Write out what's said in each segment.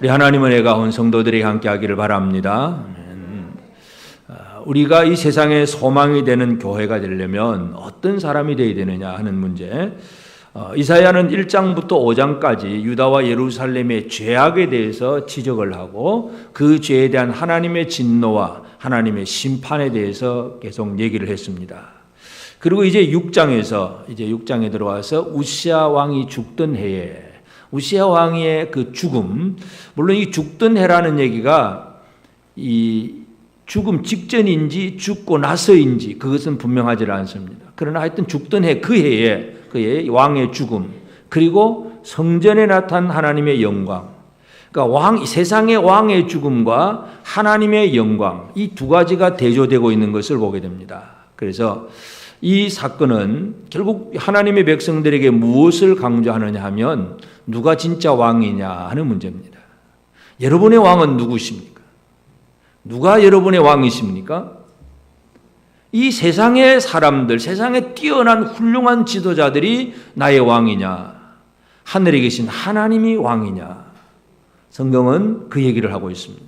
우리 하나님의 은혜가 온 성도들이 함께 하기를 바랍니다. 우리가 이 세상에 소망이 되는 교회가 되려면 어떤 사람이 되어야 되느냐 하는 문제. 이사야는 1장부터 5장까지 유다와 예루살렘의 죄악에 대해서 지적을 하고 그 죄에 대한 하나님의 진노와 하나님의 심판에 대해서 계속 얘기를 했습니다. 그리고 이제 6장에 들어와서 우시아 왕이 죽던 해에 우시아 왕의 그 죽음, 물론 이 죽던 해라는 얘기가 이 죽음 직전인지 죽고 나서인지 그것은 분명하지 않습니다. 그러나 하여튼 죽던 해 그 해에 그의 왕의 죽음, 그리고 성전에 나타난 하나님의 영광, 그러니까 세상의 왕의 죽음과 하나님의 영광, 이 두 가지가 대조되고 있는 것을 보게 됩니다. 그래서 이 사건은 결국 하나님의 백성들에게 무엇을 강조하느냐 하면 누가 진짜 왕이냐 하는 문제입니다. 여러분의 왕은 누구십니까? 누가 여러분의 왕이십니까? 이 세상의 사람들, 세상에 뛰어난 훌륭한 지도자들이 나의 왕이냐? 하늘에 계신 하나님이 왕이냐? 성경은 그 얘기를 하고 있습니다.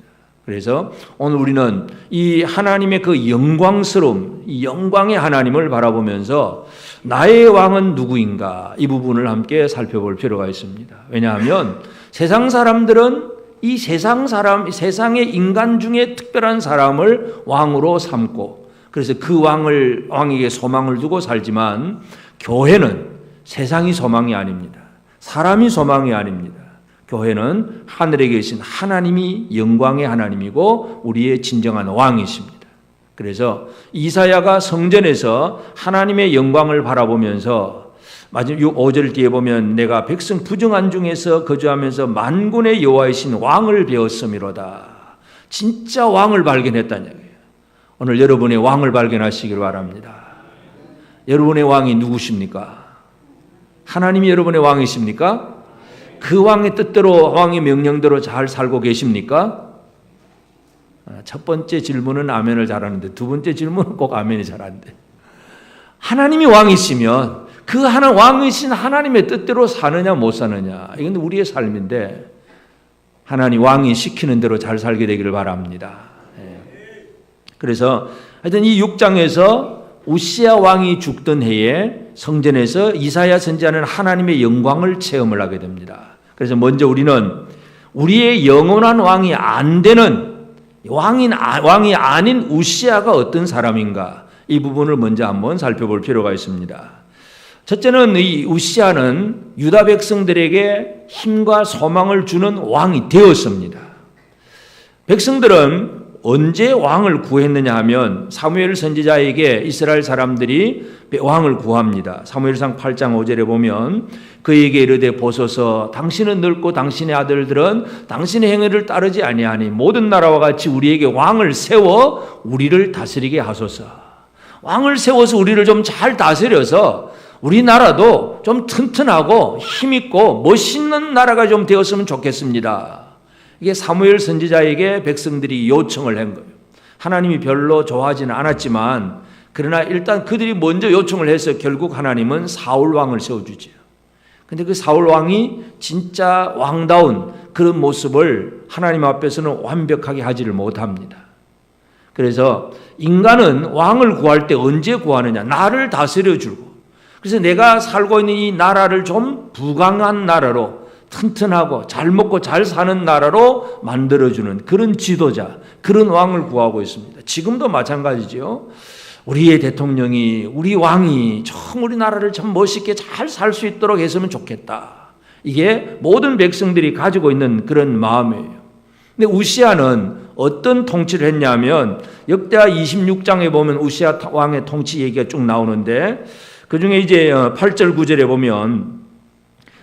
그래서 오늘 우리는 이 하나님의 그 영광스러움, 이 영광의 하나님을 바라보면서 나의 왕은 누구인가? 이 부분을 함께 살펴볼 필요가 있습니다. 왜냐하면 세상 사람들은 이 세상의 인간 중에 특별한 사람을 왕으로 삼고 그래서 그 왕에게 소망을 두고 살지만 교회는 세상이 소망이 아닙니다. 사람이 소망이 아닙니다. 교회는 하늘에 계신 하나님이 영광의 하나님이고 우리의 진정한 왕이십니다. 그래서 이사야가 성전에서 하나님의 영광을 바라보면서 마지막 5절 뒤에 보면 내가 백성 부정한 중에서 거주하면서 만군의 여호와이신 왕을 배웠음이로다. 진짜 왕을 발견했다는 얘기예요. 오늘 여러분의 왕을 발견하시길 바랍니다. 여러분의 왕이 누구십니까? 하나님이 여러분의 왕이십니까? 그 왕의 뜻대로 왕의 명령대로 잘 살고 계십니까? 첫 번째 질문은 아멘을 잘하는데 두 번째 질문은 꼭 아멘이 잘 안 돼. 하나님이 왕이시면 그 왕이신 하나님의 뜻대로 사느냐 못 사느냐 이건 우리의 삶인데 하나님 왕이 시키는 대로 잘 살게 되기를 바랍니다. 그래서 하여튼 이 6장에서 우시아 왕이 죽던 해에 성전에서 이사야 선지자는 하나님의 영광을 체험을 하게 됩니다. 그래서 먼저 우리는 우리의 영원한 왕이 안 되는 왕이 아닌 우시아가 어떤 사람인가 이 부분을 먼저 한번 살펴볼 필요가 있습니다. 첫째는 이 우시아는 유다 백성들에게 힘과 소망을 주는 왕이 되었습니다. 백성들은 언제 왕을 구했느냐 하면 사무엘 선지자에게 이스라엘 사람들이 왕을 구합니다. 사무엘상 8장 5절에 보면 그에게 이르되 보소서 당신은 늙고 당신의 아들들은 당신의 행위를 따르지 아니하니 모든 나라와 같이 우리에게 왕을 세워 우리를 다스리게 하소서. 왕을 세워서 우리를 좀 잘 다스려서 우리나라도 좀 튼튼하고 힘있고 멋있는 나라가 좀 되었으면 좋겠습니다. 이게 사무엘 선지자에게 백성들이 요청을 한 거예요. 하나님이 별로 좋아하지는 않았지만 그러나 일단 그들이 먼저 요청을 해서 결국 하나님은 사울 왕을 세워주죠. 그런데 그 사울 왕이 진짜 왕다운 그런 모습을 하나님 앞에서는 완벽하게 하지를 못합니다. 그래서 인간은 왕을 구할 때 언제 구하느냐? 나를 다스려주고 그래서 내가 살고 있는 이 나라를 좀 부강한 나라로 튼튼하고 잘 먹고 잘 사는 나라로 만들어주는 그런 지도자, 그런 왕을 구하고 있습니다. 지금도 마찬가지죠. 우리의 대통령이, 우리 왕이 참 우리나라를 참 멋있게 잘 살 수 있도록 했으면 좋겠다. 이게 모든 백성들이 가지고 있는 그런 마음이에요. 근데 우시아는 어떤 통치를 했냐면 역대하 26장에 보면 우시아 왕의 통치 얘기가 쭉 나오는데 그 중에 이제 8절 9절에 보면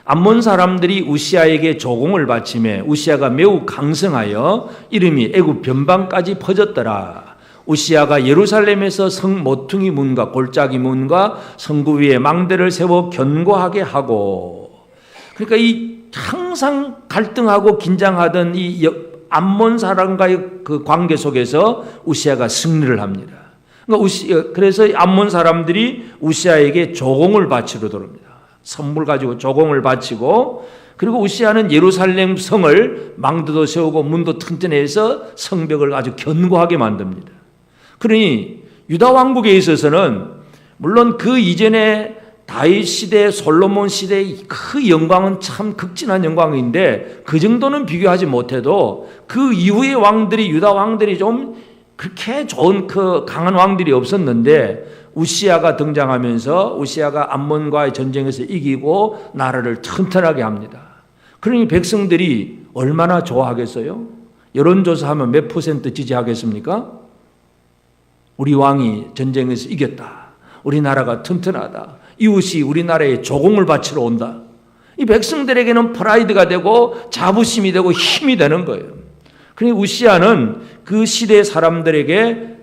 암몬 사람들이 우시아에게 조공을 바치매 우시아가 매우 강성하여 이름이 애굽 변방까지 퍼졌더라. 우시아가 예루살렘에서 성 모퉁이 문과 골짜기 문과 성구 위에 망대를 세워 견고하게 하고 그러니까 이 항상 갈등하고 긴장하던 이 암몬 사람과의 그 관계 속에서 우시아가 승리를 합니다. 그래서 암몬 사람들이 우시아에게 조공을 바치러 들어옵니다. 선물 가지고 조공을 바치고 그리고 우시아는 예루살렘 성을 망대도 세우고 문도 튼튼해서 성벽을 아주 견고하게 만듭니다. 그러니 유다 왕국에 있어서는 물론 그 이전에 다윗 시대, 솔로몬 시대의 그 영광은 참 극진한 영광인데 그 정도는 비교하지 못해도 그 이후의 왕들이, 유다 왕들이 좀 그렇게 좋은 그 강한 왕들이 없었는데 우시아가 등장하면서 우시아가 암몬과의 전쟁에서 이기고 나라를 튼튼하게 합니다. 그러니 백성들이 얼마나 좋아하겠어요? 여론조사하면 몇 % 지지하겠습니까? 우리 왕이 전쟁에서 이겼다. 우리 나라가 튼튼하다. 이웃이 우리나라에 조공을 바치러 온다. 이 백성들에게는 프라이드가 되고 자부심이 되고 힘이 되는 거예요. 그러니 우시아는 그 시대 사람들에게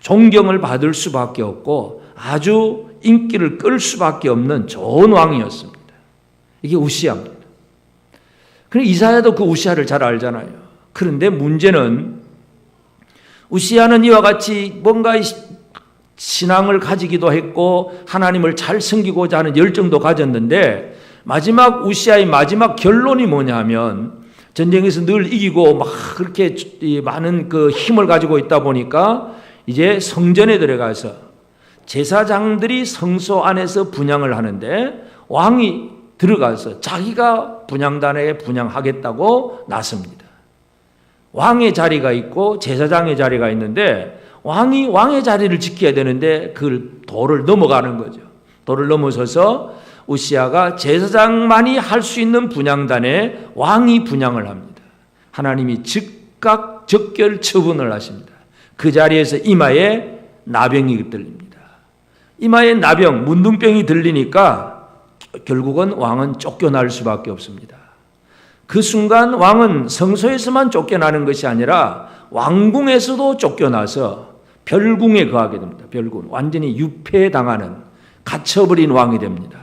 존경을 받을 수밖에 없고 아주 인기를 끌 수밖에 없는 좋은 왕이었습니다. 이게 우시아입니다. 그러니 이사야도 그 우시아를 잘 알잖아요. 그런데 문제는 우시아는 이와 같이 뭔가 신앙을 가지기도 했고 하나님을 잘 섬기고자 하는 열정도 가졌는데 마지막 우시아의 마지막 결론이 뭐냐 하면 전쟁에서 늘 이기고 막 그렇게 많은 그 힘을 가지고 있다 보니까 이제 성전에 들어가서 제사장들이 성소 안에서 분향을 하는데 왕이 들어가서 자기가 분향단에 분향하겠다고 나섭니다. 왕의 자리가 있고 제사장의 자리가 있는데 왕이 왕의 자리를 지켜야 되는데 그 도를 넘어가는 거죠. 도를 넘어서서 우시아가 제사장만이 할 수 있는 분향단에 왕이 분향을 합니다. 하나님이 즉각 적결 처분을 하십니다. 그 자리에서 이마에 나병이 들립니다. 이마에 나병, 문둥병이 들리니까 결국은 왕은 쫓겨날 수밖에 없습니다. 그 순간 왕은 성소에서만 쫓겨나는 것이 아니라 왕궁에서도 쫓겨나서 별궁에 거하게 됩니다. 별궁, 완전히 유폐당하는 갇혀버린 왕이 됩니다.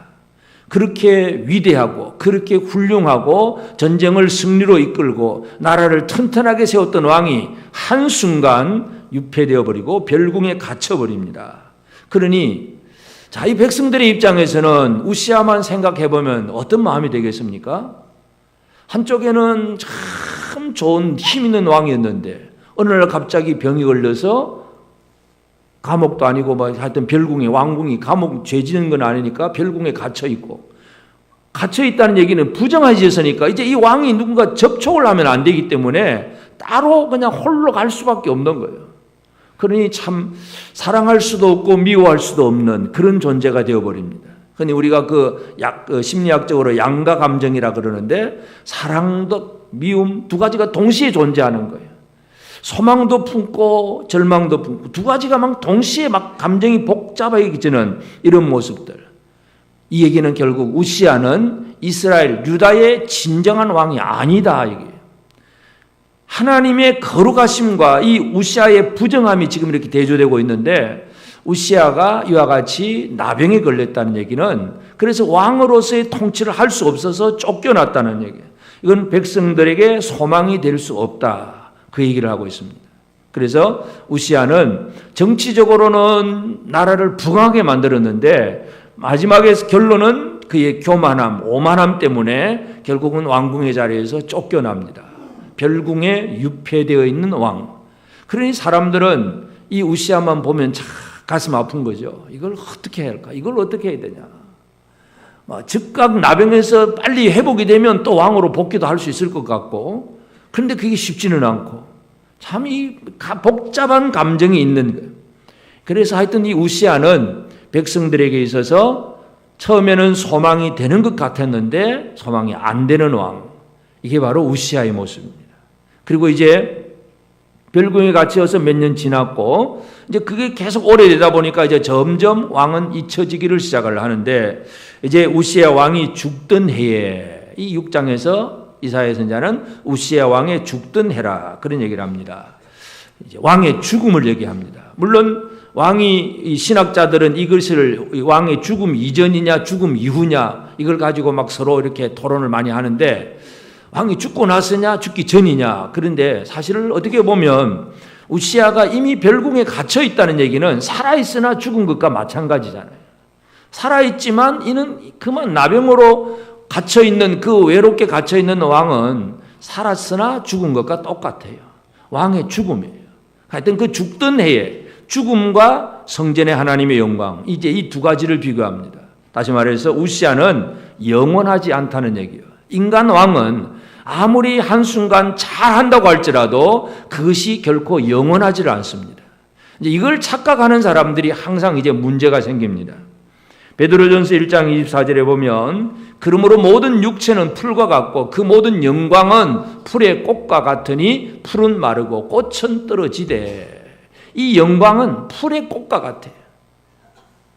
그렇게 위대하고 그렇게 훌륭하고 전쟁을 승리로 이끌고 나라를 튼튼하게 세웠던 왕이 한순간 유폐되어 버리고 별궁에 갇혀버립니다. 그러니 자, 이 백성들의 입장에서는 우시아만 생각해 보면 어떤 마음이 되겠습니까? 한쪽에는 참 좋은 힘 있는 왕이었는데 어느 날 갑자기 병이 걸려서 감옥도 아니고 뭐 하여튼 별궁에, 왕궁이 감옥 죄 지는 건 아니니까 별궁에 갇혀 있고, 갇혀 있다는 얘기는 부정한 짓이니까 이제 이 왕이 누군가 접촉을 하면 안 되기 때문에 따로 그냥 홀로 갈 수밖에 없는 거예요. 그러니 참 사랑할 수도 없고 미워할 수도 없는 그런 존재가 되어버립니다. 흔히 우리가 그 심리학적으로 양가 감정이라 그러는데 사랑도 미움 두 가지가 동시에 존재하는 거예요. 소망도 품고 절망도 품고 두 가지가 막 동시에 막 감정이 복잡해지는 이런 모습들. 이 얘기는 결국 우시아는 이스라엘 유다의 진정한 왕이 아니다 이게. 하나님의 거룩하심과 이 우시아의 부정함이 지금 이렇게 대조되고 있는데 우시아가 이와 같이 나병에 걸렸다는 얘기는 그래서 왕으로서의 통치를 할 수 없어서 쫓겨났다는 얘기예요. 이건 백성들에게 소망이 될 수 없다. 그 얘기를 하고 있습니다. 그래서 우시아는 정치적으로는 나라를 부강하게 만들었는데 마지막에 결론은 그의 교만함, 오만함 때문에 결국은 왕궁의 자리에서 쫓겨납니다. 별궁에 유폐되어 있는 왕. 그러니 사람들은 이 우시아만 보면 참 가슴 아픈 거죠. 이걸 어떻게 해야 할까? 이걸 어떻게 해야 되냐? 즉각 나병에서 빨리 회복이 되면 또 왕으로 복귀도 할 수 있을 것 같고, 그런데 그게 쉽지는 않고 참 이 복잡한 감정이 있는 거예요. 그래서 하여튼 이 우시아는 백성들에게 있어서 처음에는 소망이 되는 것 같았는데 소망이 안 되는 왕. 이게 바로 우시아의 모습입니다. 그리고 이제 별궁에 갇혀서 몇 년 지났고 이제 그게 계속 오래되다 보니까 이제 점점 왕은 잊혀지기를 시작을 하는데 이제 우시아 왕이 죽던 해에 이 6장에서 이사야 선지자는 우시아 왕의 죽던 해라 그런 얘기를 합니다. 이제 왕의 죽음을 얘기합니다. 물론 왕이 신학자들은 이것을 왕의 죽음 이전이냐 죽음 이후냐 이걸 가지고 막 서로 이렇게 토론을 많이 하는데 왕이 죽고 나서냐 죽기 전이냐. 그런데 사실을 어떻게 보면 우시아가 이미 별궁에 갇혀 있다는 얘기는 살아있으나 죽은 것과 마찬가지잖아요. 살아있지만 이는 그만 나병으로 갇혀있는 그 외롭게 갇혀있는 왕은 살았으나 죽은 것과 똑같아요. 왕의 죽음이에요. 하여튼 그 죽던 해에 죽음과 성전의 하나님의 영광, 이제 이 두 가지를 비교합니다. 다시 말해서 우시아는 영원하지 않다는 얘기예요. 인간 왕은 아무리 한순간 잘한다고 할지라도 그것이 결코 영원하지를 않습니다. 이제 이걸 착각하는 사람들이 항상 이제 문제가 생깁니다. 베드로전서 1장 24절에 보면 그러므로 모든 육체는 풀과 같고 그 모든 영광은 풀의 꽃과 같으니 풀은 마르고 꽃은 떨어지되. 이 영광은 풀의 꽃과 같아요.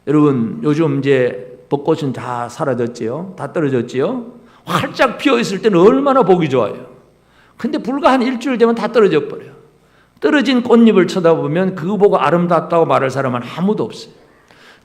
여러분 요즘 이제 벚꽃은 다 사라졌지요? 다 떨어졌지요? 활짝 피어있을 때는 얼마나 보기 좋아요. 근데 불과 한 일주일 되면 다 떨어져 버려요. 떨어진 꽃잎을 쳐다보면 그거 보고 아름답다고 말할 사람은 아무도 없어요.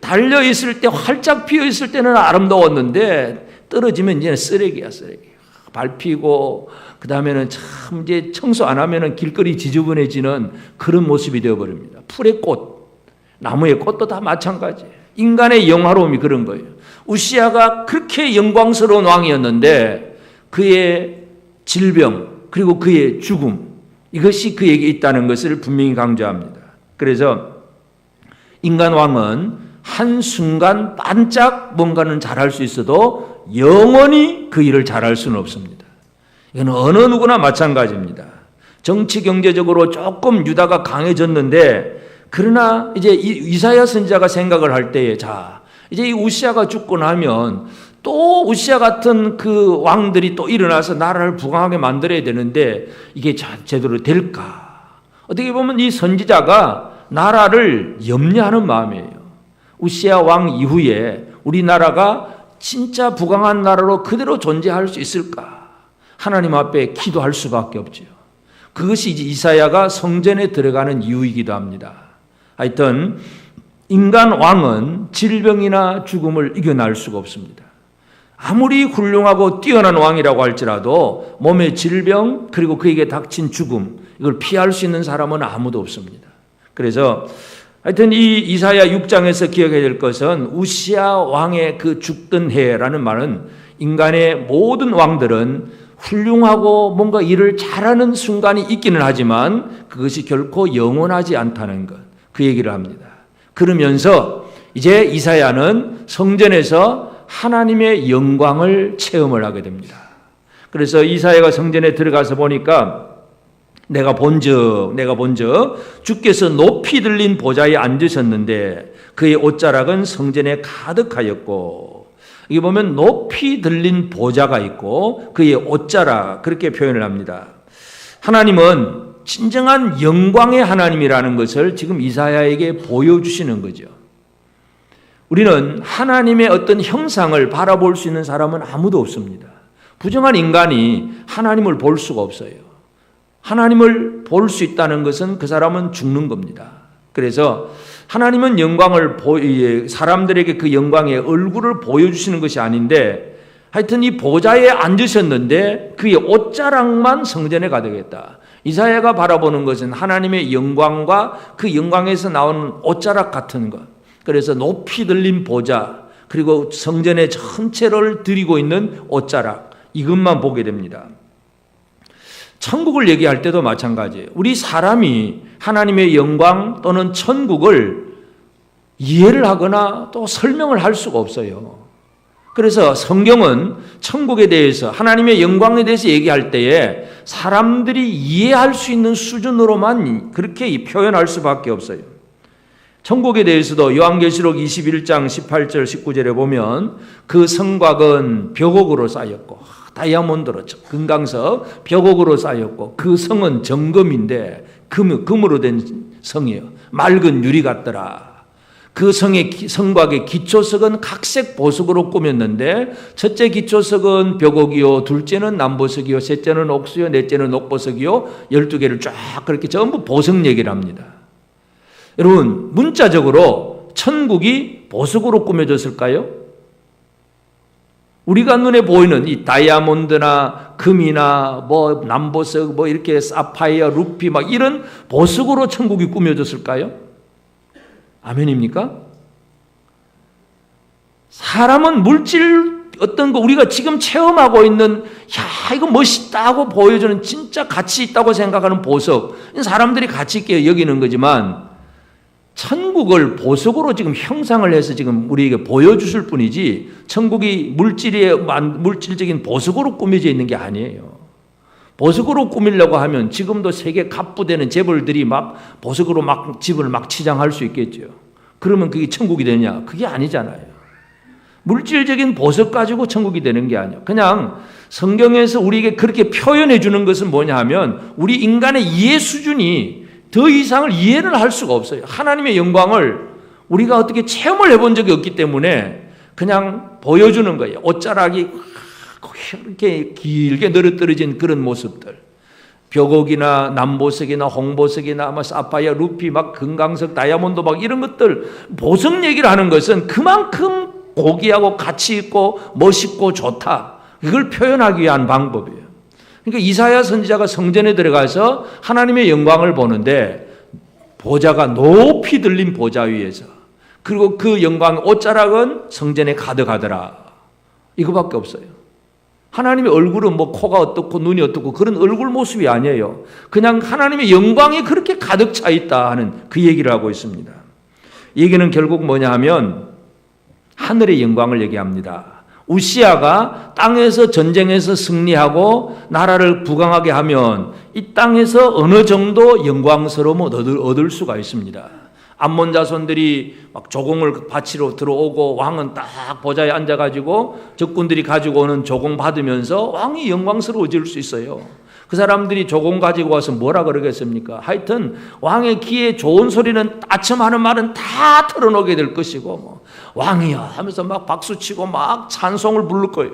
달려있을 때 활짝 피어있을 때는 아름다웠는데 떨어지면 이제 쓰레기야, 쓰레기. 밟히고 그 다음에는 참 이제 청소 안 하면은 길거리 지저분해지는 그런 모습이 되어버립니다. 풀의 꽃, 나무의 꽃도 다 마찬가지예요. 인간의 영화로움이 그런 거예요. 우시아가 그렇게 영광스러운 왕이었는데 그의 질병 그리고 그의 죽음 이것이 그에게 있다는 것을 분명히 강조합니다. 그래서 인간 왕은 한순간 반짝 뭔가는 잘할 수 있어도 영원히 그 일을 잘할 수는 없습니다. 이건 어느 누구나 마찬가지입니다. 정치 경제적으로 조금 유다가 강해졌는데 그러나 이제 이사야 선지자가 생각을 할 때에 자 이제 이 우시아가 죽고 나면 또 우시아 같은 그 왕들이 또 일어나서 나라를 부강하게 만들어야 되는데 이게 제대로 될까? 어떻게 보면 이 선지자가 나라를 염려하는 마음이에요. 우시아 왕 이후에 우리나라가 진짜 부강한 나라로 그대로 존재할 수 있을까? 하나님 앞에 기도할 수밖에 없죠. 그것이 이제 이사야가 성전에 들어가는 이유이기도 합니다. 하여튼 인간 왕은 질병이나 죽음을 이겨낼 수가 없습니다. 아무리 훌륭하고 뛰어난 왕이라고 할지라도 몸의 질병 그리고 그에게 닥친 죽음 이걸 피할 수 있는 사람은 아무도 없습니다. 그래서 하여튼 이 이사야 6장에서 기억해야 될 것은 우시아 왕의 그 죽던 해라는 말은 인간의 모든 왕들은 훌륭하고 뭔가 일을 잘하는 순간이 있기는 하지만 그것이 결코 영원하지 않다는 것, 그 얘기를 합니다. 그러면서 이제 이사야는 성전에서 하나님의 영광을 체험을 하게 됩니다. 그래서 이사야가 성전에 들어가서 보니까 내가 본즉 주께서 높이 들린 보좌에 앉으셨는데 그의 옷자락은 성전에 가득하였고 여기 보면 높이 들린 보좌가 있고 그의 옷자락 그렇게 표현을 합니다. 하나님은 진정한 영광의 하나님이라는 것을 지금 이사야에게 보여주시는 거죠. 우리는 하나님의 어떤 형상을 바라볼 수 있는 사람은 아무도 없습니다. 부정한 인간이 하나님을 볼 수가 없어요. 하나님을 볼 수 있다는 것은 그 사람은 죽는 겁니다. 그래서 하나님은 영광을 사람들에게 그 영광의 얼굴을 보여주시는 것이 아닌데 하여튼 이 보좌에 앉으셨는데 그의 옷자락만 성전에 가득했다. 이사야가 바라보는 것은 하나님의 영광과 그 영광에서 나오는 옷자락 같은 것. 그래서 높이 들린 보좌 그리고 성전의 전체를 드리고 있는 옷자락 이것만 보게 됩니다. 천국을 얘기할 때도 마찬가지예요. 우리 사람이 하나님의 영광 또는 천국을 이해를 하거나 또 설명을 할 수가 없어요. 그래서 성경은 천국에 대해서 하나님의 영광에 대해서 얘기할 때에 사람들이 이해할 수 있는 수준으로만 그렇게 표현할 수밖에 없어요. 천국에 대해서도 요한계시록 21장 18절 19절에 보면 그 성곽은 벽옥으로 쌓였고 다이아몬드로 금강석 벽옥으로 쌓였고 그 성은 정금인데 금으로 된 성이에요. 맑은 유리 같더라. 그 성곽의 기초석은 각색 보석으로 꾸몄는데 첫째 기초석은 벽옥이요 둘째는 남보석이요 셋째는 옥수요 넷째는 옥보석이요 12개를 쫙 그렇게 전부 보석 얘기를 합니다. 여러분 문자적으로 천국이 보석으로 꾸며졌을까요? 우리가 눈에 보이는 이 다이아몬드나 금이나 뭐 남보석 뭐 이렇게 사파이어 루피 막 이런 보석으로 천국이 꾸며졌을까요? 아멘입니까? 사람은 물질 어떤 거 우리가 지금 체험하고 있는 이거 멋있다고 보여주는 진짜 가치 있다고 생각하는 보석, 사람들이 가치 있게 여기는 거지만 천국을 보석으로 지금 형상을 해서 지금 우리에게 보여주실 뿐이지 천국이 물질적인 보석으로 꾸며져 있는 게 아니에요. 보석으로 꾸미려고 하면 지금도 세계 갑부되는 재벌들이 막 보석으로 막 집을 막 치장할 수 있겠죠. 그러면 그게 천국이 되냐? 그게 아니잖아요. 물질적인 보석 가지고 천국이 되는 게 아니에요. 그냥 성경에서 우리에게 그렇게 표현해 주는 것은 뭐냐 하면 우리 인간의 이해 수준이 더 이상을 이해를 할 수가 없어요. 하나님의 영광을 우리가 어떻게 체험을 해본 적이 없기 때문에 그냥 보여주는 거예요. 옷자락이 이렇게 길게 늘어뜨려진 그런 모습들. 벽옥이나 남보석이나 홍보석이나 사파이어, 루피, 막 금강석, 다이아몬드 막 이런 것들 보석 얘기를 하는 것은 그만큼 고귀하고 가치 있고 멋있고 좋다. 이걸 표현하기 위한 방법이에요. 그러니까 이사야 선지자가 성전에 들어가서 하나님의 영광을 보는데 보좌가 높이 들린 보좌 위에서, 그리고 그 영광 옷자락은 성전에 가득하더라. 이거밖에 없어요. 하나님의 얼굴은 뭐 코가 어떻고 눈이 어떻고 그런 얼굴 모습이 아니에요. 그냥 하나님의 영광이 그렇게 가득 차 있다 하는 그 얘기를 하고 있습니다. 이 얘기는 결국 뭐냐 하면 하늘의 영광을 얘기합니다. 우시아가 땅에서 전쟁에서 승리하고 나라를 부강하게 하면 이 땅에서 어느 정도 영광스러움을 얻을 수가 있습니다. 암몬 자손들이 막 조공을 바치러 들어오고 왕은 딱 보좌에 앉아가지고 적군들이 가지고 오는 조공 받으면서 왕이 영광스러워질 수 있어요. 그 사람들이 조공 가지고 와서 뭐라 그러겠습니까? 하여튼 왕의 귀에 좋은 소리는 따첨하는 말은 다 털어놓게 될 것이고 왕이여 하면서 막 박수치고 막 찬송을 부를 거예요.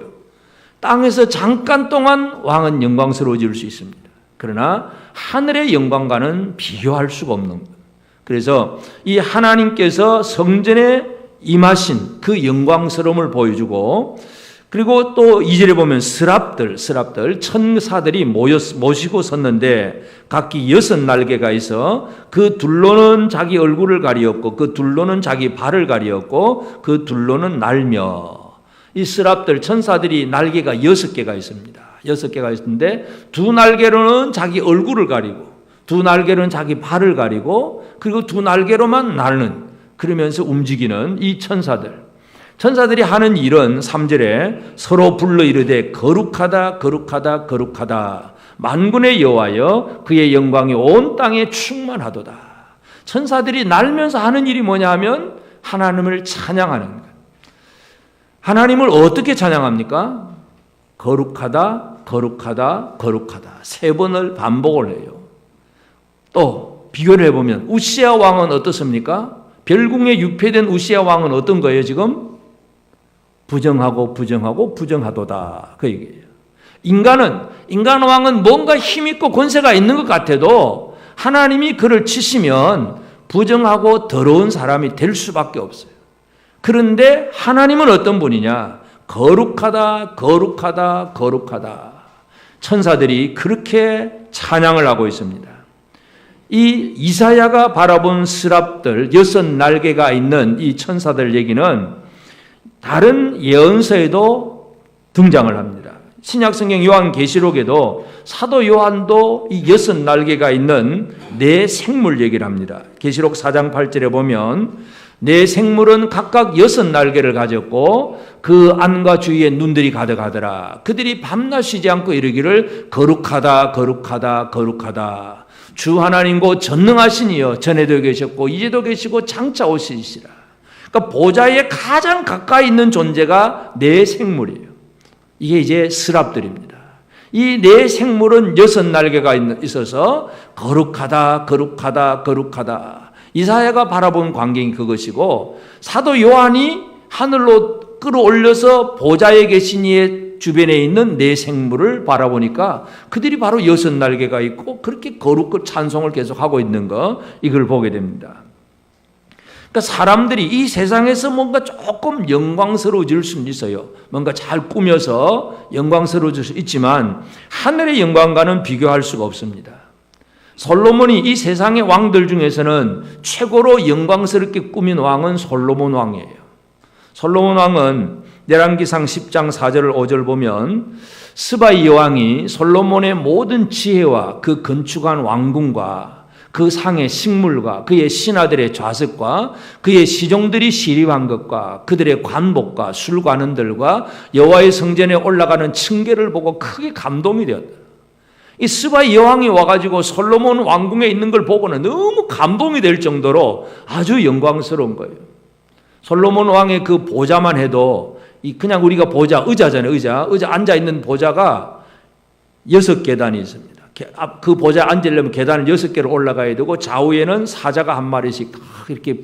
땅에서 잠깐 동안 왕은 영광스러워질 수 있습니다. 그러나 하늘의 영광과는 비교할 수가 없는 거예요. 그래서 이 하나님께서 성전에 임하신 그 영광스러움을 보여주고, 그리고 또 2절에 보면 스랍들 천사들이 모시고 섰는데 각기 6날개가 있어 그 둘로는 자기 얼굴을 가리었고 그 둘로는 자기 발을 가리었고 그 둘로는 날며, 이 스랍들 천사들이 날개가 6개가 있습니다. 6개가 있는데 두 날개로는 자기 얼굴을 가리고 두 날개로는 자기 발을 가리고 그리고 두 날개로만 나는, 그러면서 움직이는 이 천사들이 하는 일은 3절에 서로 불러 이르되 거룩하다 거룩하다 거룩하다 만군의 여호와여 그의 영광이 온 땅에 충만하도다. 천사들이 날면서 하는 일이 뭐냐 하면 하나님을 찬양하는 거예요. 하나님을 어떻게 찬양합니까? 거룩하다 거룩하다 거룩하다 3번을 반복을 해요. 또 비교를 해보면 우시아 왕은 어떻습니까? 별궁에 유폐된 우시아 왕은 어떤 거예요 지금? 부정하고 부정하고 부정하도다 그 얘기예요. 인간 왕은 뭔가 힘있고 권세가 있는 것 같아도 하나님이 그를 치시면 부정하고 더러운 사람이 될 수밖에 없어요. 그런데 하나님은 어떤 분이냐? 거룩하다 거룩하다 거룩하다. 천사들이 그렇게 찬양을 하고 있습니다. 이 이사야가 바라본 스랍들 6날개가 있는 이 천사들 얘기는 다른 예언서에도 등장을 합니다. 신약성경 요한계시록에도 사도 요한도 이 6날개가 있는 네 생물 얘기를 합니다. 계시록 4장 8절에 보면 네 생물은 각각 6날개를 가졌고 그 안과 주위에 눈들이 가득하더라. 그들이 밤낮 쉬지 않고 이르기를 거룩하다 거룩하다 거룩하다. 주 하나님 곧 전능하신 이여 전에도 계셨고 이제도 계시고 장차 오시리시라. 그러니까 보좌에 가장 가까이 있는 존재가 네 생물이에요. 이게 이제 스랍들입니다. 이 네 생물은 6날개가 있어서 거룩하다 거룩하다 거룩하다. 이사야가 바라본 광경이 그것이고 사도 요한이 하늘로 끌어올려서 보좌에 계신 이의 주변에 있는 네 생물을 바라보니까 그들이 바로 6날개가 있고 그렇게 거룩한 찬송을 계속하고 있는 거, 이걸 보게 됩니다. 그러니까 사람들이 이 세상에서 뭔가 조금 영광스러워질 수는 있어요. 뭔가 잘 꾸며서 영광스러워질 수 있지만 하늘의 영광과는 비교할 수가 없습니다. 솔로몬이 이 세상의 왕들 중에서는 최고로 영광스럽게 꾸민 왕은 솔로몬 왕이에요. 솔로몬 왕은 열왕기상 10장 4절 5절 보면 스바이 여왕이 솔로몬의 모든 지혜와 그 건축한 왕궁과 그 상의 식물과 그의 신하들의 좌석과 그의 시종들이 시립한 것과 그들의 관복과 술관원들과 여호와의 성전에 올라가는 층계를 보고 크게 감동이 되었다. 이 스바이 여왕이 와가지고 솔로몬 왕궁에 있는 걸 보고는 너무 감동이 될 정도로 아주 영광스러운 거예요. 솔로몬 왕의 그 보좌만 해도 그냥 우리가 보좌, 의자잖아요. 의자 앉아 있는 보좌가 6계단이 있습니다. 그 보좌에 앉으려면 계단을 6개로 올라가야 되고 좌우에는 사자가 한 마리씩 이렇게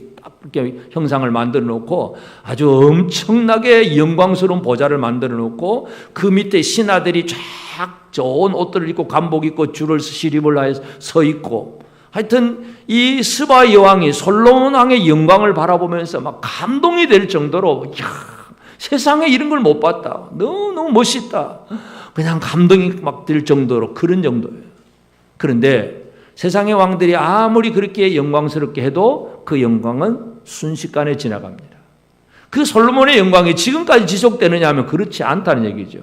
형상을 만들어 놓고 아주 엄청나게 영광스러운 보좌를 만들어 놓고 그 밑에 신하들이 쫙 좋은 옷들을 입고 관복 입고 줄을 시립을 하여 서 있고, 하여튼 이 스바 여왕이 솔로몬 왕의 영광을 바라보면서 막 감동이 될 정도로 세상에 이런 걸 못 봤다, 너무 멋있다, 그냥 감동이 막 들 정도로, 그런 정도예요. 그런데 세상의 왕들이 아무리 그렇게 영광스럽게 해도 그 영광은 순식간에 지나갑니다. 그 솔로몬의 영광이 지금까지 지속되느냐 하면 그렇지 않다는 얘기죠.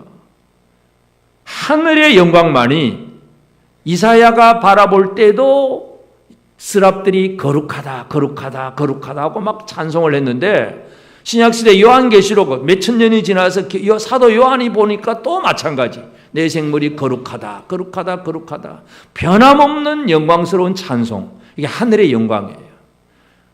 하늘의 영광만이 이사야가 바라볼 때도 스랍들이 거룩하다 거룩하다 거룩하다 하고 막 찬송을 했는데, 신약시대 요한계시록 몇천 년이 지나서 사도 요한이 보니까 또 마찬가지, 내 생물이 거룩하다 거룩하다 거룩하다, 변함없는 영광스러운 찬송, 이게 하늘의 영광이에요.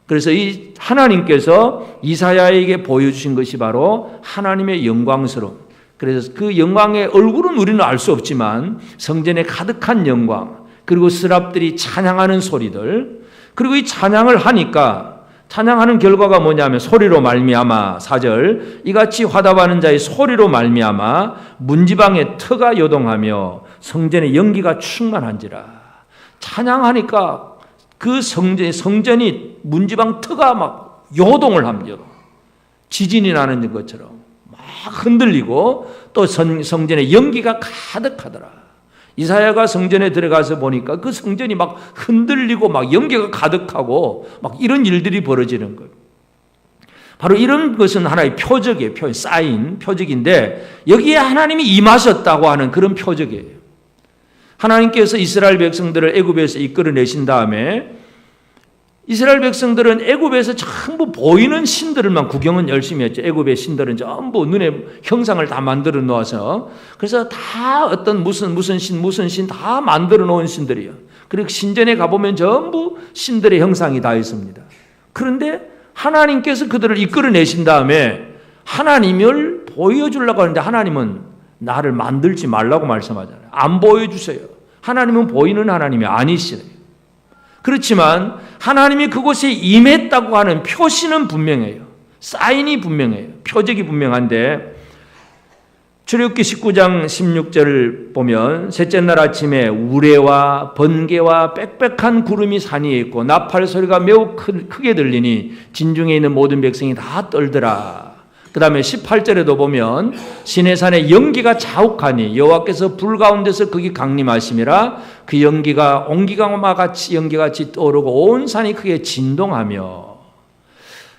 그래서 이 하나님께서 이사야에게 보여주신 것이 바로 하나님의 영광스러움, 그래서 그 영광의 얼굴은 우리는 알 수 없지만 성전에 가득한 영광, 그리고 스랍들이 찬양하는 소리들, 그리고 이 찬양을 하니까 찬양하는 결과가 뭐냐면 소리로 말미암아, 4절, 이같이 화답하는 자의 소리로 말미암아 문지방의 터가 요동하며 성전의 연기가 충만한지라. 찬양하니까 그 성전이 문지방 터가 막 요동을 합니다. 지진이 나는 것처럼 막 흔들리고 또 성전의 연기가 가득하더라. 이사야가 성전에 들어가서 보니까 그 성전이 막 흔들리고 막 연기가 가득하고 막 이런 일들이 벌어지는 거예요. 바로 이런 것은 하나의 표적이에요. 사인, 표적인데 여기에 하나님이 임하셨다고 하는 그런 표적이에요. 하나님께서 이스라엘 백성들을 애굽에서 이끌어내신 다음에 이스라엘 백성들은 애굽에서 전부 보이는 신들만 구경은 열심히 했죠. 애굽의 신들은 전부 눈에 형상을 다 만들어 놓아서, 그래서 다 어떤 무슨 신 다 만들어 놓은 신들이에요. 그리고 신전에 가보면 전부 신들의 형상이 다 있습니다. 그런데 하나님께서 그들을 이끌어내신 다음에 하나님을 보여주려고 하는데 하나님은 나를 만들지 말라고 말씀하잖아요. 안 보여주세요. 하나님은 보이는 하나님이 아니시래요. 그렇지만 하나님이 그곳에 임했다고 하는 표시는 분명해요. 사인이 분명해요. 표적이 분명한데, 출애굽기 19장 16절을 보면 셋째 날 아침에 우레와 번개와 빽빽한 구름이 산 위에 있고 나팔 소리가 매우 크게 들리니 진중에 있는 모든 백성이 다 떨더라. 그 다음에 18절에도 보면 시내산에 연기가 자욱하니 여호와께서 불 가운데서 거기 강림하심이라. 그 연기가 옹기강화 같이 연기같이 떠오르고 온 산이 크게 진동하며.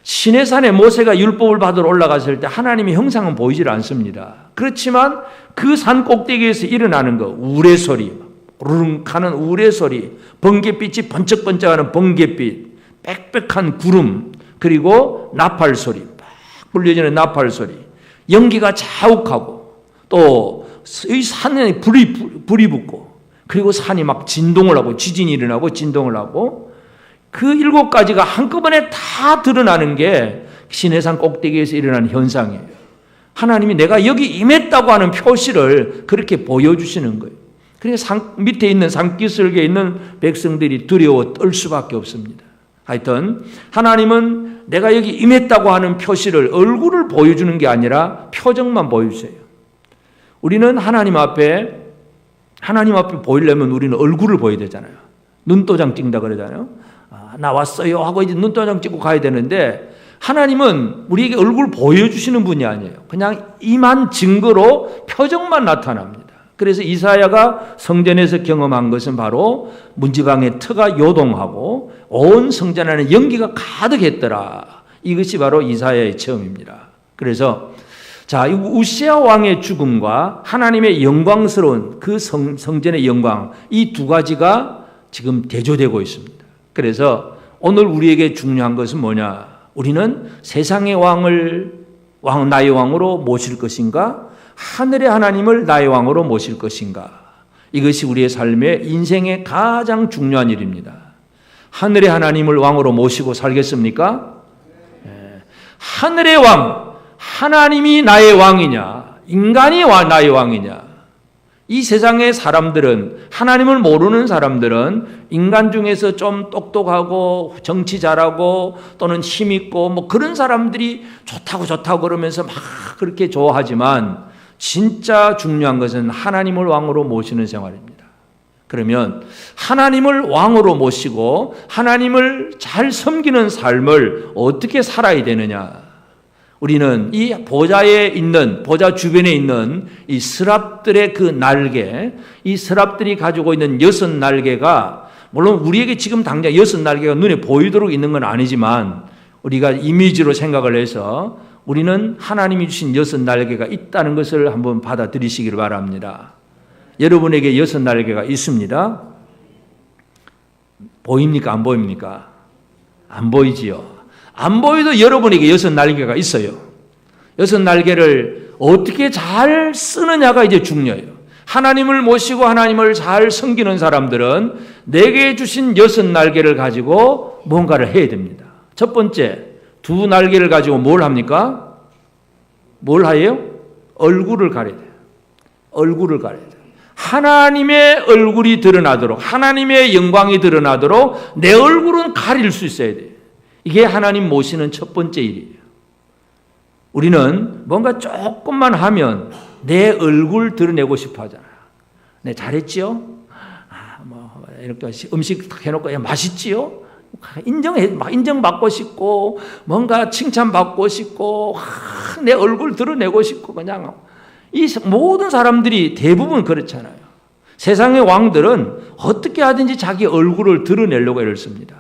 시내산에 모세가 율법을 받으러 올라갔을 때 하나님의 형상은 보이질 않습니다. 그렇지만 그 산 꼭대기에서 일어나는 거, 우레소리, 우르릉 하는 우레소리, 번갯빛이 번쩍번쩍하는 번갯빛, 빽빽한 구름, 그리고 나팔소리, 불려지는 나팔소리, 연기가 자욱하고 또 이 산에 불이 붙고, 그리고 산이 막 진동을 하고 지진이 일어나고 진동을 하고, 그 7가지가 한꺼번에 다 드러나는 게 시내산 꼭대기에서 일어나는 현상이에요. 하나님이 내가 여기 임했다고 하는 표시를 그렇게 보여주시는 거예요. 그래서 산 밑에 있는 산기슭에 있는 백성들이 두려워 떨 수밖에 없습니다. 하여튼 하나님은 내가 여기 임했다고 하는 표시를, 얼굴을 보여주는 게 아니라 표정만 보여주세요. 우리는 하나님 앞에 보이려면 우리는 얼굴을 보여야 되잖아요. 눈도장 찍는다 그러잖아요. 나 왔어요 하고 이제 눈도장 찍고 가야 되는데, 하나님은 우리에게 얼굴을 보여주시는 분이 아니에요. 그냥 임한 증거로 표정만 나타납니다. 그래서 이사야가 성전에서 경험한 것은 바로 문지방의 터가 요동하고 온 성전 안에 연기가 가득했더라. 이것이 바로 이사야의 체험입니다. 그래서 자, 이 우시아 왕의 죽음과 하나님의 영광스러운 그 성전의 영광, 이 두 가지가 지금 대조되고 있습니다. 그래서 오늘 우리에게 중요한 것은 뭐냐? 우리는 세상의 나의 왕으로 모실 것인가? 하늘의 하나님을 나의 왕으로 모실 것인가? 이것이 우리의 삶의 인생의 가장 중요한 일입니다. 하늘의 하나님을 왕으로 모시고 살겠습니까? 하늘의 왕, 하나님이 나의 왕이냐, 인간이 나의 왕이냐. 이 세상의 사람들은, 하나님을 모르는 사람들은 인간 중에서 좀 똑똑하고 정치 잘하고 또는 힘있고 뭐 그런 사람들이 좋다고 그러면서 막 그렇게 좋아하지만 진짜 중요한 것은 하나님을 왕으로 모시는 생활입니다. 그러면 하나님을 왕으로 모시고 하나님을 잘 섬기는 삶을 어떻게 살아야 되느냐? 우리는 이 보좌 주변에 있는 이 스랍들의 그 날개, 이 스랍들이 가지고 있는 6날개가, 물론 우리에게 지금 당장 6날개가 눈에 보이도록 있는 건 아니지만 우리가 이미지로 생각을 해서 우리는 하나님이 주신 6날개가 있다는 것을 한번 받아들이시기를 바랍니다. 여러분에게 6날개가 있습니다. 보입니까? 안 보입니까? 안 보이지요. 안 보여도 여러분에게 6날개가 있어요. 6날개를 어떻게 잘 쓰느냐가 이제 중요해요. 하나님을 모시고 하나님을 잘 섬기는 사람들은 내게 주신 6날개를 가지고 뭔가를 해야 됩니다. 첫 번째, 2날개를 가지고 뭘 합니까? 뭘 해요? 얼굴을 가려야 돼요. 얼굴을 가려야 돼요. 하나님의 얼굴이 드러나도록, 하나님의 영광이 드러나도록 내 얼굴은 가릴 수 있어야 돼요. 이게 하나님 모시는 첫 번째 일이에요. 우리는 뭔가 조금만 하면 내 얼굴 드러내고 싶어 하잖아요. 네, 잘했지요? 이렇게 음식 딱 해놓고, 맛있지요? 인정받고 싶고, 뭔가 칭찬받고 싶고, 내 얼굴 드러내고 싶고, 그냥. 이 모든 사람들이 대부분 그렇잖아요. 세상의 왕들은 어떻게 하든지 자기 얼굴을 드러내려고 애를 씁니다.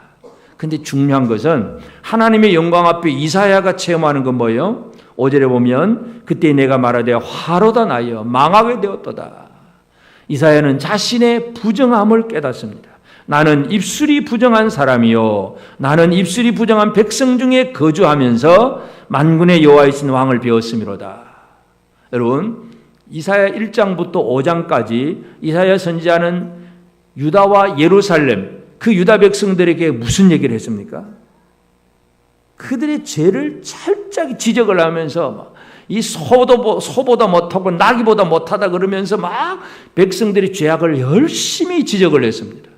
근데 중요한 것은 하나님의 영광 앞에 이사야가 체험하는 건 뭐예요? 5절에 보면 그때 내가 말하되 화로다 나여 망하게 되었도다. 이사야는 자신의 부정함을 깨닫습니다. 나는 입술이 부정한 사람이요 나는 입술이 부정한 백성 중에 거주하면서 만군의 여호와이신 왕을 배웠음이로다. 여러분, 이사야 1장부터 5장까지 이사야 선지자는 유다와 예루살렘, 그 유다 백성들에게 무슨 얘기를 했습니까? 그들의 죄를 철저히 지적을 하면서 이 소보다 못하고 나귀보다 못하다 그러면서 막 백성들의 죄악을 열심히 지적을 했습니다.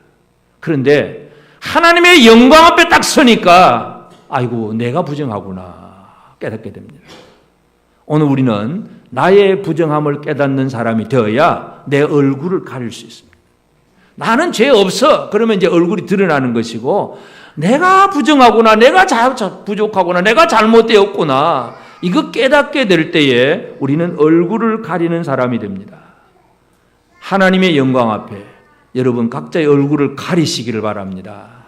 그런데 하나님의 영광 앞에 딱 서니까 아이고 내가 부정하구나 깨닫게 됩니다. 오늘 우리는 나의 부정함을 깨닫는 사람이 되어야 내 얼굴을 가릴 수 있습니다. 나는 죄 없어. 그러면 이제 얼굴이 드러나는 것이고 내가 부정하구나, 내가 부족하구나, 내가 잘못되었구나 이거 깨닫게 될 때에 우리는 얼굴을 가리는 사람이 됩니다. 하나님의 영광 앞에 여러분 각자의 얼굴을 가리시기를 바랍니다.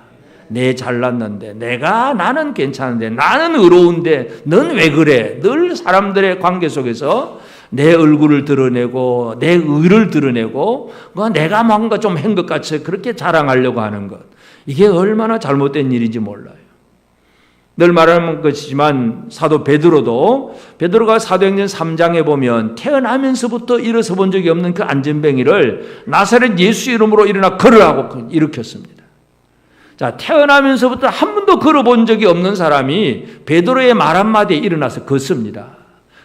내 잘났는데, 나는 괜찮은데, 나는 의로운데 넌 왜 그래? 늘 사람들의 관계 속에서 내 얼굴을 드러내고 내 의를 드러내고 내가 뭔가 좀 한 것 같이 그렇게 자랑하려고 하는 것, 이게 얼마나 잘못된 일인지 몰라요. 늘 말하는 것이지만 사도 베드로가 사도행전 3장에 보면 태어나면서부터 일어서 본 적이 없는 그 안전뱅이를 나사렛 예수 이름으로 일어나 걸으라고 일으켰습니다. 자, 태어나면서부터 한 번도 걸어본 적이 없는 사람이 베드로의 말 한마디에 일어나서 걷습니다.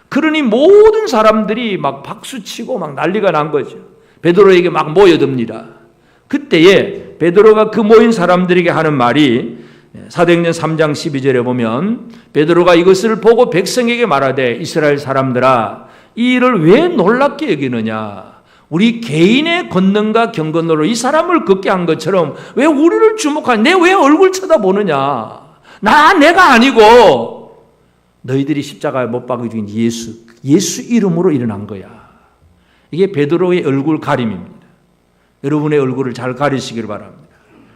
그러니 모든 사람들이 막 박수치고 막 난리가 난 거죠. 베드로에게 막 모여듭니다. 그때에 베드로가 그 모인 사람들에게 하는 말이 사도행전 3장 12절에 보면 베드로가 이것을 보고 백성에게 말하되 이스라엘 사람들아 이 일을 왜 놀랍게 여기느냐. 우리 개인의 권능과 경건으로 이 사람을 걷게 한 것처럼 왜 우리를 주목하냐. 내 왜 얼굴 쳐다보느냐. 내가 아니고 너희들이 십자가에 못 박혀 죽인 예수 이름으로 일어난 거야. 이게 베드로의 얼굴 가림입니다. 여러분의 얼굴을 잘 가리시길 바랍니다.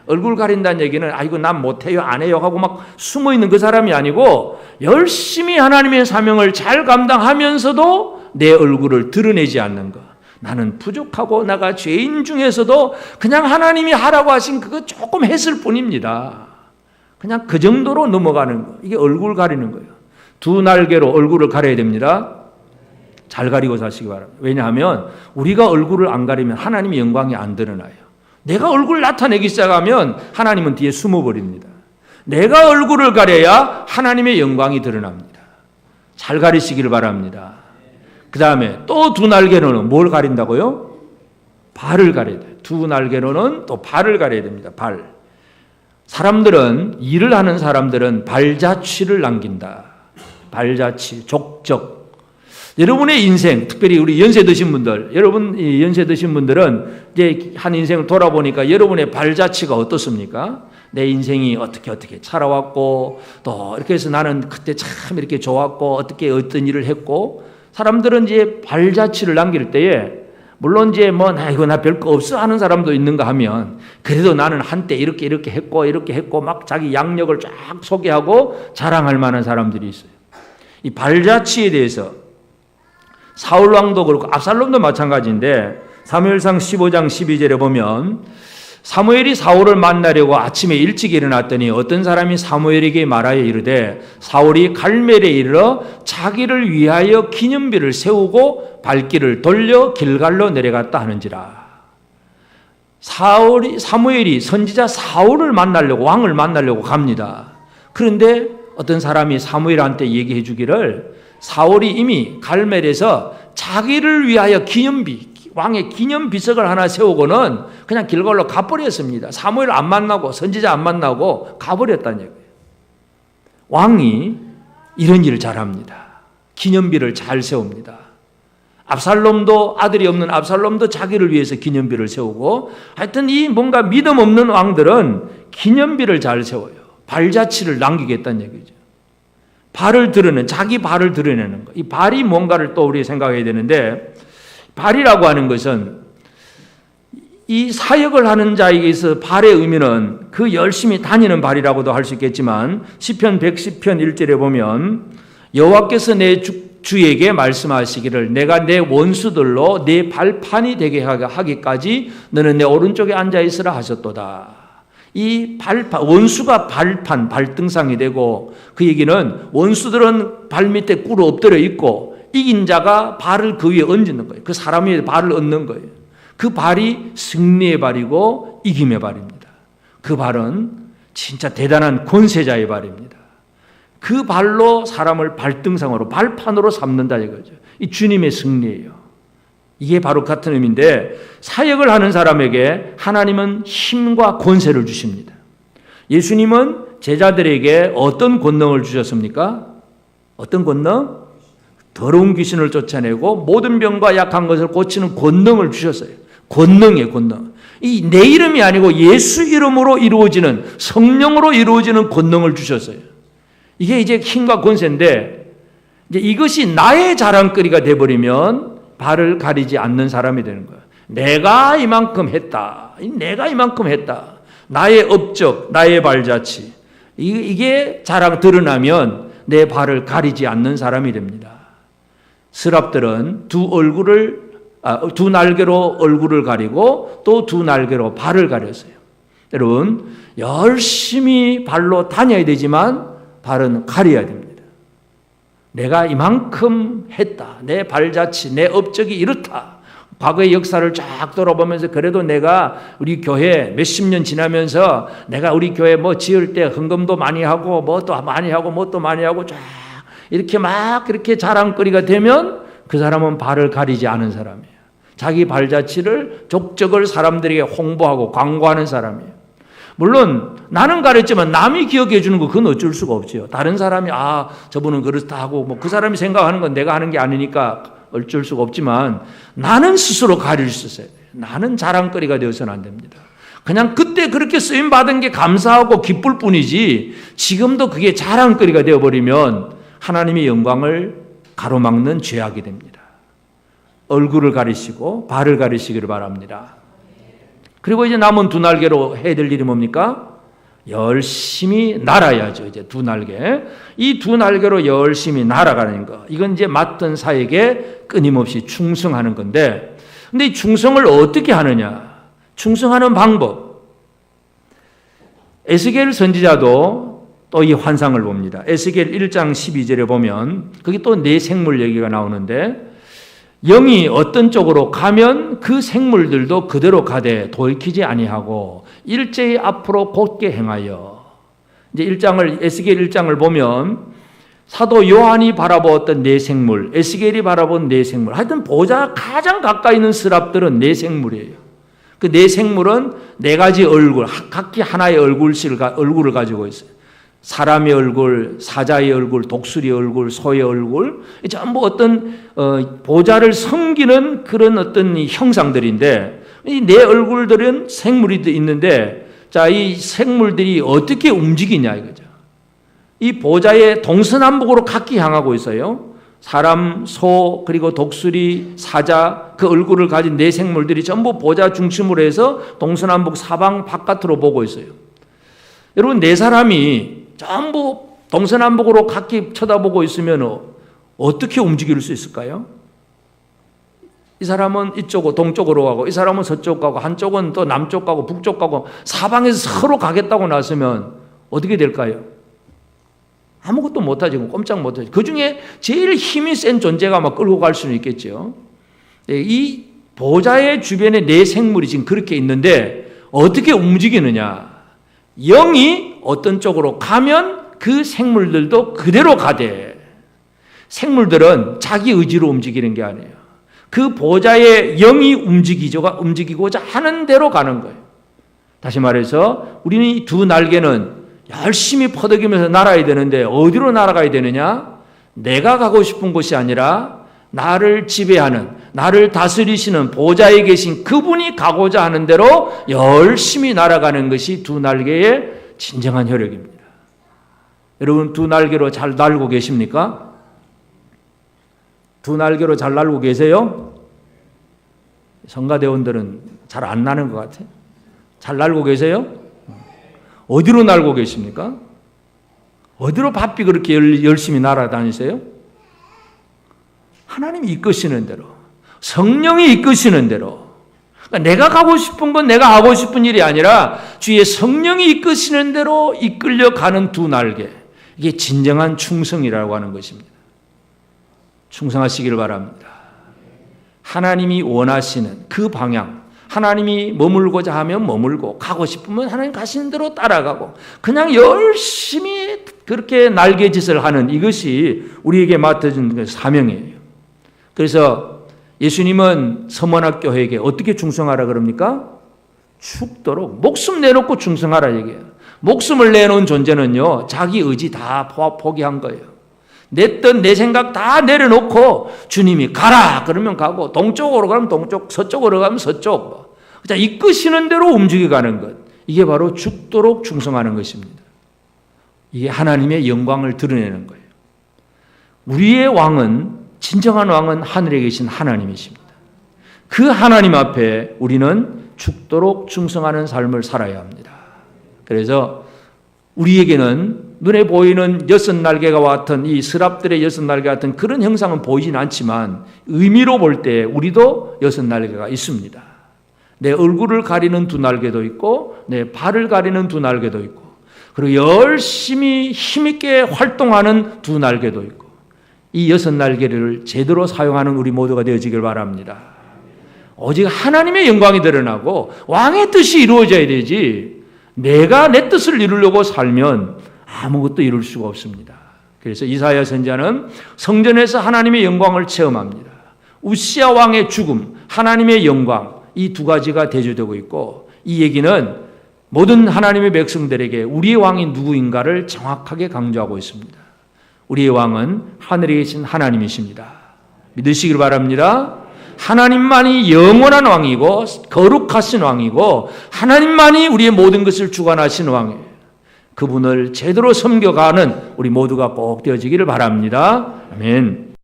얼굴 가린다는 얘기는 아이고 난 못해요 안 해요 하고 막 숨어있는 그 사람이 아니고 열심히 하나님의 사명을 잘 감당하면서도 내 얼굴을 드러내지 않는 것. 나는 부족하고 나가 죄인 중에서도 그냥 하나님이 하라고 하신 그거 조금 했을 뿐입니다. 그냥 그 정도로 넘어가는 거. 이게 얼굴 가리는 거예요. 두 날개로 얼굴을 가려야 됩니다. 잘 가리고 사시기 바랍니다. 왜냐하면 우리가 얼굴을 안 가리면 하나님의 영광이 안 드러나요. 내가 얼굴 나타내기 시작하면 하나님은 뒤에 숨어버립니다. 내가 얼굴을 가려야 하나님의 영광이 드러납니다. 잘 가리시기를 바랍니다. 그 다음에 또 두 날개로는 뭘 가린다고요? 발을 가려야 돼요. 두 날개로는 또 발을 가려야 됩니다. 발. 사람들은, 일을 하는 사람들은 발자취를 남긴다. 발자취, 족적. 여러분의 인생, 특별히 우리 연세 드신 분들, 여러분 연세 드신 분들은 이제 한 인생을 돌아보니까 여러분의 발자취가 어떻습니까? 내 인생이 어떻게 살아왔고, 또 이렇게 해서 나는 그때 참 이렇게 좋았고, 어떤 일을 했고, 사람들은 이제 발자취를 남길 때에, 물론 이제 나 이거 나 별거 없어 하는 사람도 있는가 하면, 그래도 나는 한때 이렇게 했고, 막 자기 양력을 쫙 소개하고 자랑할 만한 사람들이 있어요. 이 발자취에 대해서 사울 왕도 그렇고 압살롬도 마찬가지인데 사무엘상 15장 12절에 보면 사무엘이 사울을 만나려고 아침에 일찍 일어났더니 어떤 사람이 사무엘에게 말하여 이르되 사울이 갈멜에 이르러 자기를 위하여 기념비를 세우고 발길을 돌려 길갈로 내려갔다 하는지라. 사무엘이 선지자 사울을 만나려고, 왕을 만나려고 갑니다. 그런데 어떤 사람이 사무엘한테 얘기해 주기를 사울이 이미 갈멜에서 자기를 위하여 왕의 기념비석을 하나 세우고는 그냥 길갈로 가버렸습니다. 사무엘 안 만나고 선지자 안 만나고 가버렸다는 얘기예요. 왕이 이런 일을 잘합니다. 기념비를 잘 세웁니다. 압살롬도, 아들이 없는 압살롬도 자기를 위해서 기념비를 세우고, 하여튼 이 뭔가 믿음 없는 왕들은 기념비를 잘 세워요. 발자취를 남기겠다는 얘기죠. 자기 발을 드러내는 것. 이 발이 뭔가를 또 우리 생각해야 되는데, 발이라고 하는 것은 이 사역을 하는 자에게서 발의 의미는 그 열심히 다니는 발이라고도 할 수 있겠지만, 시편 110편 1절에 보면 여호와께서 내 주에게 말씀하시기를 내가 내 원수들로 내 발판이 되게 하기까지 너는 내 오른쪽에 앉아 있으라 하셨도다. 이 원수가 발판, 발등상이 되고, 그 얘기는 원수들은 발 밑에 꿇어 엎드려 있고 이긴 자가 발을 그 위에 얹는 거예요. 그 사람 위에 발을 얹는 거예요. 그 발이 승리의 발이고 이김의 발입니다. 그 발은 진짜 대단한 권세자의 발입니다. 그 발로 사람을 발등상으로, 발판으로 삼는다 이거죠. 이 주님의 승리예요. 이게 바로 같은 의미인데, 사역을 하는 사람에게 하나님은 힘과 권세를 주십니다. 예수님은 제자들에게 어떤 권능을 주셨습니까? 어떤 권능? 더러운 귀신을 쫓아내고 모든 병과 약한 것을 고치는 권능을 주셨어요. 권능이에요, 권능. 이 내 이름이 아니고 예수 이름으로 이루어지는, 성령으로 이루어지는 권능을 주셨어요. 이게 이제 힘과 권세인데, 이제 이것이 나의 자랑거리가 돼버리면 발을 가리지 않는 사람이 되는 거예요. 내가 이만큼 했다. 나의 업적, 나의 발자취. 이게 자랑 드러나면 내 발을 가리지 않는 사람이 됩니다. 스랍들은 두 날개로 얼굴을 가리고 또 두 날개로 발을 가렸어요. 여러분, 열심히 발로 다녀야 되지만 발은 가려야 됩니다. 내가 이만큼 했다. 내 발자취, 내 업적이 이렇다. 과거의 역사를 쫙 돌아보면서 그래도 내가 우리 교회 몇십 년 지나면서 내가 우리 교회 지을 때 헌금도 많이 하고 뭣도 많이 하고 쫙 이렇게 막 그렇게 자랑거리가 되면 그 사람은 발을 가리지 않은 사람이에요. 자기 발자취를 족적을 사람들에게 홍보하고 광고하는 사람이에요. 물론 나는 가렸지만 남이 기억해 주는 거 그건 어쩔 수가 없죠. 다른 사람이 저분은 그렇다 하고 그 사람이 생각하는 건 내가 하는 게 아니니까 어쩔 수가 없지만 나는 스스로 가릴 수 있어요. 나는 자랑거리가 되어서는 안 됩니다. 그냥 그때 그렇게 쓰임 받은 게 감사하고 기쁠 뿐이지 지금도 그게 자랑거리가 되어버리면 하나님의 영광을 가로막는 죄악이 됩니다. 얼굴을 가리시고 발을 가리시기를 바랍니다. 그리고 이제 남은 두 날개로 해야 될 일이 뭡니까? 열심히 날아야죠. 이제 두 날개. 이 두 날개로 열심히 날아가는 거. 이건 이제 맡은 사에게 끊임없이 충성하는 건데, 근데 이 충성을 어떻게 하느냐? 충성하는 방법. 에스겔 선지자도 또 이 환상을 봅니다. 에스겔 1장 12절에 보면 거기 또 네 생물 얘기가 나오는데, 영이 어떤 쪽으로 가면 그 생물들도 그대로 가되 돌이키지 아니하고 일제히 앞으로 곧게 행하여. 이제 에스겔 1장을 보면 사도 요한이 바라보았던 네 생물, 에스겔이 바라본 네 생물, 하여튼 보좌 가장 가까이 있는 스랍들은 네 생물이에요. 그 네 생물은 네 가지 얼굴, 각기 하나의 얼굴을 가지고 있어요. 사람의 얼굴, 사자의 얼굴, 독수리의 얼굴, 소의 얼굴, 전부 어떤 보좌를 섬기는 그런 어떤 형상들인데, 이 네 얼굴들은 생물이 있는데, 자, 이 생물들이 어떻게 움직이냐 이거죠. 이 보좌의 동서남북으로 각기 향하고 있어요. 사람, 소, 그리고 독수리, 사자, 그 얼굴을 가진 네 생물들이 전부 보좌 중심으로 해서 동서남북 사방 바깥으로 보고 있어요. 여러분, 네 사람이 전부 동서남북으로 각기 쳐다보고 있으면 어떻게 움직일 수 있을까요? 이 사람은 이쪽으로 동쪽으로 가고, 이 사람은 서쪽 가고, 한쪽은 또 남쪽 가고 북쪽 가고, 사방에서 서로 가겠다고 나서면 어떻게 될까요? 아무것도 못하지, 꼼짝 못하지. 그 중에 제일 힘이 센 존재가 막 끌고 갈 수는 있겠죠. 이 보좌의 주변에 네 생물이 지금 그렇게 있는데 어떻게 움직이느냐? 영이 어떤 쪽으로 가면 그 생물들도 그대로 가되, 생물들은 자기 의지로 움직이는 게 아니에요. 그 보좌의 영이 움직이고자 하는 대로 가는 거예요. 다시 말해서 우리는 이 두 날개는 열심히 퍼덕이면서 날아야 되는데 어디로 날아가야 되느냐? 내가 가고 싶은 곳이 아니라 나를 지배하는, 나를 다스리시는 보좌에 계신 그분이 가고자 하는 대로 열심히 날아가는 것이 두 날개의 진정한 혈육입니다. 여러분, 두 날개로 잘 날고 계십니까? 두 날개로 잘 날고 계세요? 성가대원들은 잘 안 나는 것 같아요. 잘 날고 계세요? 어디로 날고 계십니까? 어디로 바삐 그렇게 열심히 날아다니세요? 하나님이 이끄시는 대로, 성령이 이끄시는 대로. 그러니까 내가 가고 싶은 건 내가 하고 싶은 일이 아니라 주의 성령이 이끄시는 대로 이끌려가는 두 날개. 이게 진정한 충성이라고 하는 것입니다. 충성하시기를 바랍니다. 하나님이 원하시는 그 방향, 하나님이 머물고자 하면 머물고, 가고 싶으면 하나님 가시는 대로 따라가고, 그냥 열심히 그렇게 날개짓을 하는 이것이 우리에게 맡아진 사명이에요. 그래서 예수님은 서문학교회에게 어떻게 충성하라 그럽니까? 죽도록 목숨 내놓고 충성하라 얘기해요. 목숨을 내놓은 존재는요, 자기 의지 다 포기한 거예요. 내 뜻, 내 생각 다 내려놓고 주님이 가라 그러면 가고, 동쪽으로 가면 동쪽, 서쪽으로 가면 서쪽. 자, 이끄시는 대로 움직여가는 것. 이게 바로 죽도록 충성하는 것입니다. 이게 하나님의 영광을 드러내는 거예요. 우리의 왕은, 진정한 왕은 하늘에 계신 하나님이십니다. 그 하나님 앞에 우리는 죽도록 충성하는 삶을 살아야 합니다. 그래서 우리에게는 눈에 보이는 여섯 날개가 같은 이 스랍들의 여섯 날개 같은 그런 형상은 보이진 않지만 의미로 볼 때 우리도 여섯 날개가 있습니다. 내 얼굴을 가리는 두 날개도 있고, 내 발을 가리는 두 날개도 있고, 그리고 열심히 힘있게 활동하는 두 날개도 있고, 이 여섯 날개를 제대로 사용하는 우리 모두가 되어지길 바랍니다. 오직 하나님의 영광이 드러나고 왕의 뜻이 이루어져야 되지, 내가 내 뜻을 이루려고 살면 아무것도 이룰 수가 없습니다. 그래서 이사야 선지자는 성전에서 하나님의 영광을 체험합니다. 우시야 왕의 죽음, 하나님의 영광, 이 두 가지가 대조되고 있고, 이 얘기는 모든 하나님의 백성들에게 우리의 왕이 누구인가를 정확하게 강조하고 있습니다. 우리의 왕은 하늘에 계신 하나님이십니다. 믿으시길 바랍니다. 하나님만이 영원한 왕이고 거룩하신 왕이고, 하나님만이 우리의 모든 것을 주관하신 왕이에요. 그분을 제대로 섬겨가는 우리 모두가 꼭 되어지기를 바랍니다. 아멘.